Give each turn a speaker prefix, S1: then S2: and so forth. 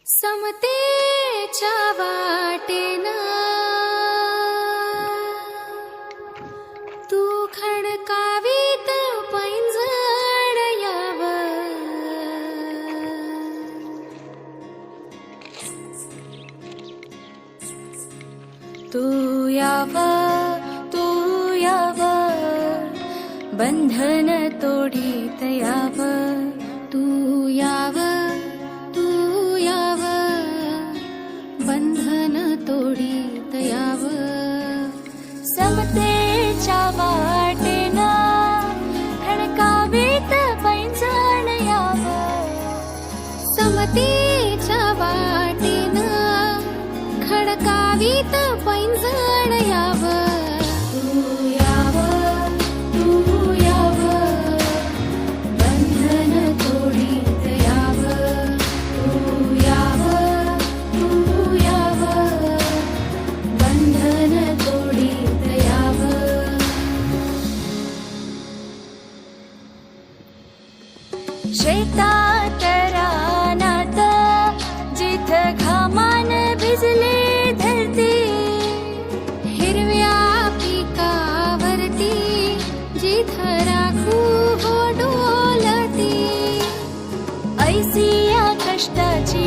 S1: समतेच्या वाटेना तू खडकावीत पैंजण यावं, तू यावं बंधन तोडीत यावं, तू यावं बंधन तोडीत यावं. समतेच्या वाटेना खडकावीत पैंजण यावं, समतेच्या वाटेना खडकावीत पैंजण यावं. शेतात रानात जिथं घामान भिजले धरती, हिरव्या पिकावरती जिथं राखू हो डोलती, ऐसी या कष्टाची